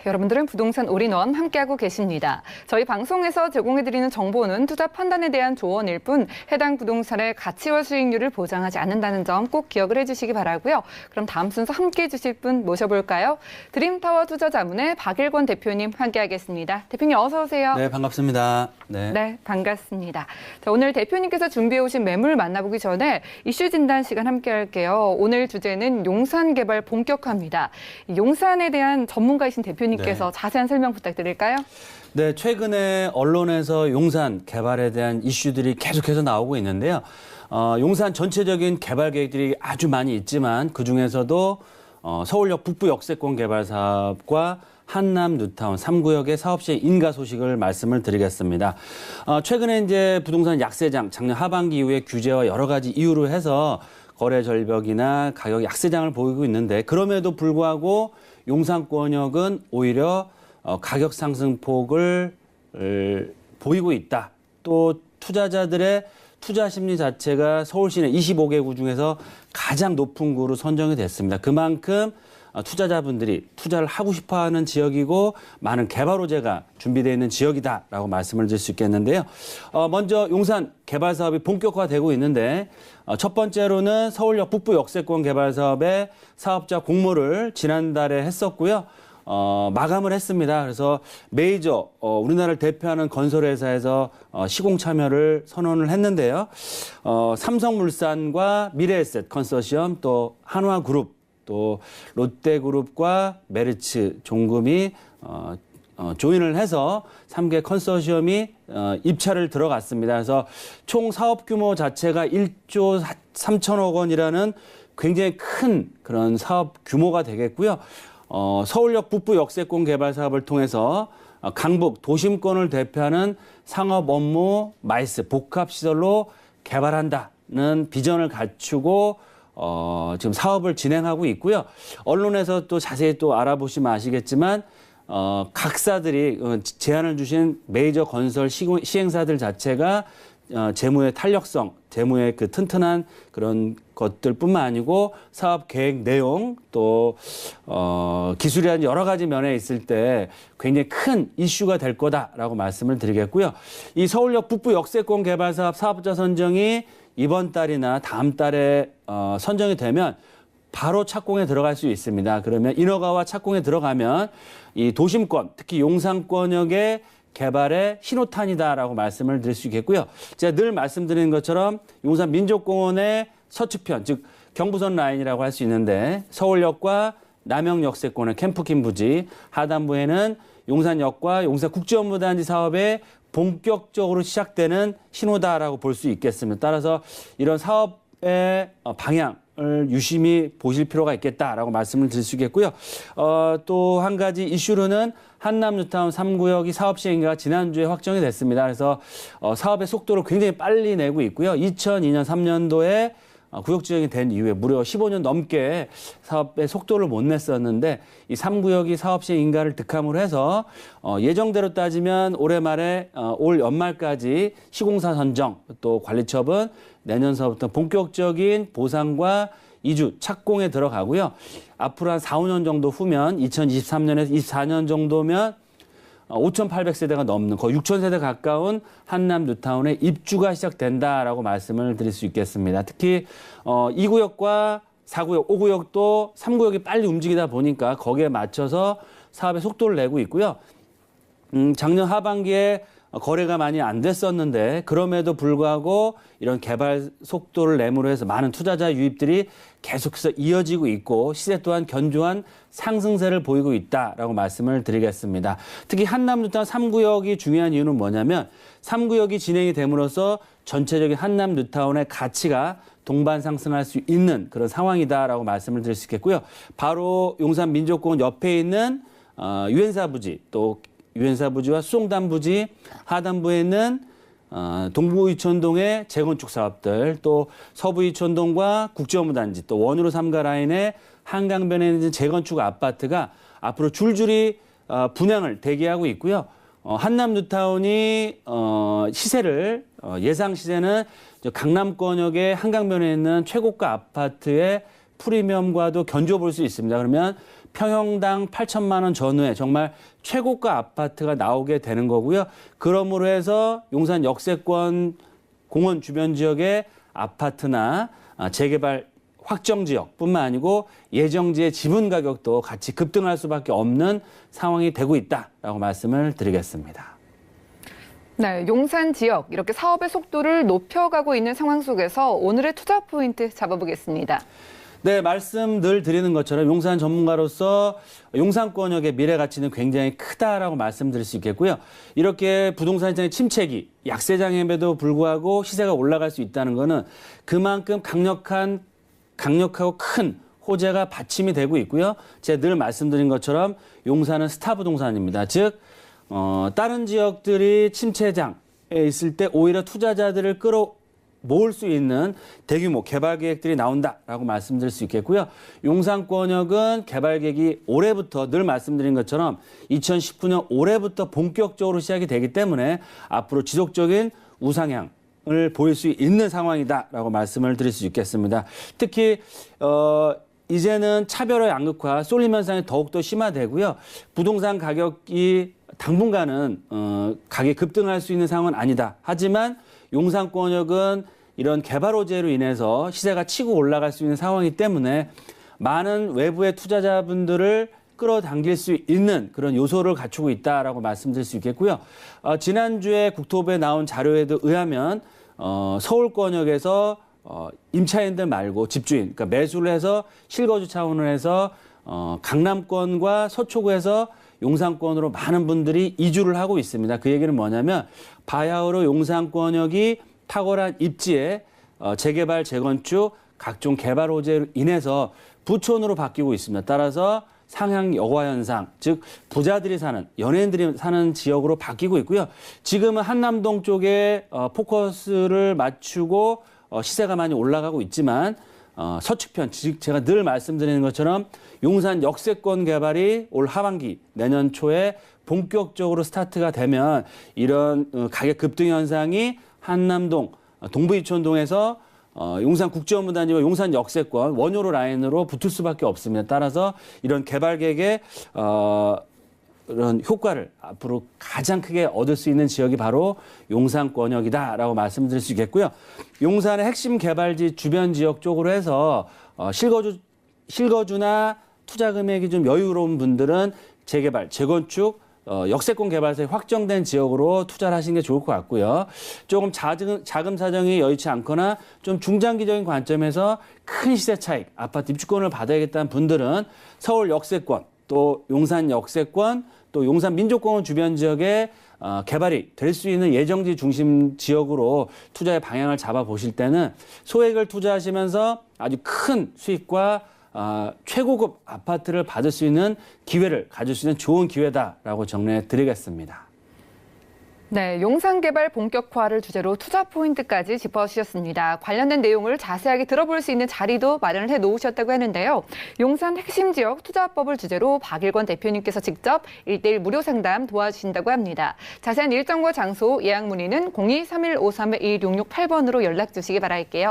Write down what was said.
여러분들은 부동산 올인원 함께하고 계십니다. 저희 방송에서 제공해드리는 정보는 투자 판단에 대한 조언일 뿐 해당 부동산의 가치와 수익률을 보장하지 않는다는 점 꼭 기억을 해주시기 바라고요. 그럼 다음 순서 함께해 주실 분 모셔볼까요? 드림타워 투자자문의 박일권 대표님 함께하겠습니다. 대표님 어서 오세요. 네, 반갑습니다. 네, 반갑습니다. 자, 오늘 대표님께서 준비해 오신 매물 만나보기 전에 이슈 진단 시간 함께 할게요. 오늘 주제는 용산 개발 본격화입니다. 용산에 대한 전문가이신 대표님께서 자세한 설명 부탁드릴까요? 네, 최근에 언론에서 용산 개발에 대한 이슈들이 계속해서 나오고 있는데요. 용산 전체적인 개발 계획들이 아주 많이 있지만 그중에서도 서울역 북부 역세권 개발 사업과 한남 뉴타운 3구역의 사업 시행 인가 소식을 말씀을 드리겠습니다. 최근에 이제 부동산 약세장, 작년 하반기 이후에 규제와 여러 가지 이유로 해서 거래 절벽이나 가격 약세장을 보이고 있는데 그럼에도 불구하고 용산권역은 오히려 가격 상승폭을 보이고 있다. 또 투자자들의 투자 심리 자체가 서울 시내 25개 구 중에서 가장 높은 구로 선정이 됐습니다. 그만큼 투자자분들이 투자를 하고 싶어하는 지역이고 많은 개발 호재가 준비되어 있는 지역이다라고 말씀을 드릴 수 있겠는데요. 먼저 용산 개발 사업이 본격화되고 있는데 첫 번째로는 서울역 북부 역세권 개발 사업의 사업자 공모를 지난달에 했었고요. 마감을 했습니다. 그래서 메이저 우리나라를 대표하는 건설회사에서 시공 참여를 선언을 했는데요. 삼성물산과 미래에셋 컨소시엄 또 한화그룹 또 롯데그룹과 메리츠 종금이 조인을 해서 3개 컨소시엄이 입찰을 들어갔습니다. 그래서 총 사업 규모 자체가 1조 3천억 원이라는 굉장히 큰 그런 사업 규모가 되겠고요. 서울역 북부 역세권 개발 사업을 통해서 강북 도심권을 대표하는 상업 업무 마이스 복합시설로 개발한다는 비전을 갖추고 지금 사업을 진행하고 있고요. 언론에서 또 자세히 또 알아보시면 아시겠지만 각사들이 제안을 주신 메이저 건설 시행사들 자체가 재무의 탄력성, 재무의 그 튼튼한 그런 것들뿐만 아니고 사업 계획 내용 또 기술이라는 여러 가지 면에 있을 때 굉장히 큰 이슈가 될 거다라고 말씀을 드리겠고요. 이 서울역 북부 역세권 개발 사업 사업자 선정이 이번 달이나 다음 달에 선정이 되면 바로 착공에 들어갈 수 있습니다. 그러면 인허가와 착공에 들어가면 이 도심권, 특히 용산권역의 개발의 신호탄이다라고 말씀을 드릴 수 있겠고요. 제가 늘 말씀드리는 것처럼 용산 민족공원의 서측편, 즉 경부선 라인이라고 할 수 있는데 서울역과 남영역세권의 캠프킨 부지, 하단부에는 용산역과 용산국제업무단지 사업에 본격적으로 시작되는 신호다라고 볼 수 있겠습니다. 따라서 이런 사업의 방향을 유심히 보실 필요가 있겠다라고 말씀을 드릴 수 있겠고요. 또 한 가지 이슈로는 한남 뉴타운 3구역이 사업 시행가 지난주에 확정이 됐습니다. 그래서 사업의 속도를 굉장히 빨리 내고 있고요. 2002년 3년도에 구역 지정이 된 이후에 무려 15년 넘게 사업의 속도를 못 냈었는데 이 3구역이 사업 시행 인가를 득함으로 해서 예정대로 따지면 올해 말에 올 연말까지 시공사 선정 또 관리처분 내년서부터 본격적인 보상과 이주 착공에 들어가고요. 앞으로 한 4, 5년 정도 후면 2023년에서 24년 정도면 5,800세대가 넘는 거의 6,000세대 가까운 한남 뉴타운의 입주가 시작된다라고 말씀을 드릴 수 있겠습니다. 특히 2구역과 4구역, 5구역도 3구역이 빨리 움직이다 보니까 거기에 맞춰서 사업의 속도를 내고 있고요. 작년 하반기에 거래가 많이 안 됐었는데 그럼에도 불구하고 이런 개발 속도를 내므로 해서 많은 투자자 유입들이 계속해서 이어지고 있고 시세 또한 견조한 상승세를 보이고 있다라고 말씀을 드리겠습니다. 특히 한남 뉴타운 3구역이 중요한 이유는 뭐냐면 3구역이 진행이 됨으로써 전체적인 한남 뉴타운의 가치가 동반 상승할 수 있는 그런 상황이다라고 말씀을 드릴 수 있겠고요. 바로 용산 민족공원 옆에 있는 유엔사 부지 또 유엔사 부지와 수송단 부지 하단부에 있는 동부 이촌동의 재건축 사업들 또 서부 이촌동과 국제업무단지 또 원으로 3가 라인의 한강변에 있는 재건축 아파트가 앞으로 줄줄이 분양을 대기하고 있고요. 한남 뉴타운이 시세를 예상 시세는 강남권역의 한강변에 있는 최고가 아파트의 프리미엄과도 견줘 볼 수 있습니다. 그러면 평형당 8천만 원 전후에 정말 최고가 아파트가 나오게 되는 거고요. 그러므로 해서 용산 역세권 공원 주변 지역의 아파트나 재개발 확정 지역뿐만 아니고 예정지의 지분 가격도 같이 급등할 수밖에 없는 상황이 되고 있다라고 말씀을 드리겠습니다. 네, 용산 지역 이렇게 사업의 속도를 높여가고 있는 상황 속에서 오늘의 투자 포인트 잡아보겠습니다. 네, 말씀 늘 드리는 것처럼 용산 전문가로서 용산권역의 미래 가치는 굉장히 크다라고 말씀드릴 수 있겠고요. 이렇게 부동산 시장의 침체기, 약세장임에도 불구하고 시세가 올라갈 수 있다는 것은 그만큼 강력하고 큰 호재가 받침이 되고 있고요. 제가 늘 말씀드린 것처럼 용산은 스타 부동산입니다. 즉 다른 지역들이 침체장에 있을 때 오히려 투자자들을 모을 수 있는 대규모 개발 계획들이 나온다라고 말씀드릴 수 있겠고요. 용산권역은 개발 계획이 올해부터 늘 말씀드린 것처럼 2019년 올해부터 본격적으로 시작이 되기 때문에 앞으로 지속적인 우상향을 보일 수 있는 상황이다라고 말씀을 드릴 수 있겠습니다. 특히 이제는 차별화 양극화, 쏠림 현상이 더욱더 심화되고요. 부동산 가격이 당분간은 가격이 급등할 수 있는 상황은 아니다. 하지만 용산권역은 이런 개발 호재로 인해서 시세가 치고 올라갈 수 있는 상황이기 때문에 많은 외부의 투자자분들을 끌어당길 수 있는 그런 요소를 갖추고 있다라고 말씀드릴 수 있겠고요. 지난주에 국토부에 나온 자료에도 의하면 서울권역에서 임차인들 말고 집주인, 그러니까 매수를 해서 실거주 차원을 해서 강남권과 서초구에서 용산권으로 많은 분들이 이주를 하고 있습니다. 그 얘기는 뭐냐면 바야흐로 용산권역이 탁월한 입지에 재개발, 재건축, 각종 개발 호재로 인해서 부촌으로 바뀌고 있습니다. 따라서 상향 여과 현상, 즉 부자들이 사는, 연예인들이 사는 지역으로 바뀌고 있고요. 지금은 한남동 쪽에 포커스를 맞추고 시세가 많이 올라가고 있지만 서측편, 즉 제가 늘 말씀드리는 것처럼 용산 역세권 개발이 올 하반기 내년 초에 본격적으로 스타트가 되면 이런 가격 급등 현상이 한남동, 동부이촌동에서 용산 국제원무단지와 용산 역세권 원효로 라인으로 붙을 수밖에 없습니다. 따라서 이런 개발 계획의 이런 효과를 앞으로 가장 크게 얻을 수 있는 지역이 바로 용산권역이다라고 말씀드릴 수 있겠고요. 용산의 핵심 개발지 주변 지역 쪽으로 해서 실거주나 투자 금액이 좀 여유로운 분들은 재개발, 재건축, 역세권 개발사에 확정된 지역으로 투자를 하시는 게 좋을 것 같고요. 조금 자금 사정이 여의치 않거나 좀 중장기적인 관점에서 큰 시세 차익, 아파트 입주권을 받아야겠다는 분들은 서울 역세권, 또 용산 역세권, 또 용산 민족공원 주변 지역에 개발이 될 수 있는 예정지 중심 지역으로 투자의 방향을 잡아보실 때는 소액을 투자하시면서 아주 큰 수익과 최고급 아파트를 받을 수 있는 기회를 가질 수 있는 좋은 기회다라고 정리해 드리겠습니다. 네, 용산 개발 본격화를 주제로 투자 포인트까지 짚어주셨습니다. 관련된 내용을 자세하게 들어볼 수 있는 자리도 마련을 해 놓으셨다고 하는데요. 용산 핵심 지역 투자법을 주제로 박일권 대표님께서 직접 1:1 무료 상담 도와주신다고 합니다. 자세한 일정과 장소, 예약 문의는 02-3153-1668번으로 연락 주시기 바랄게요.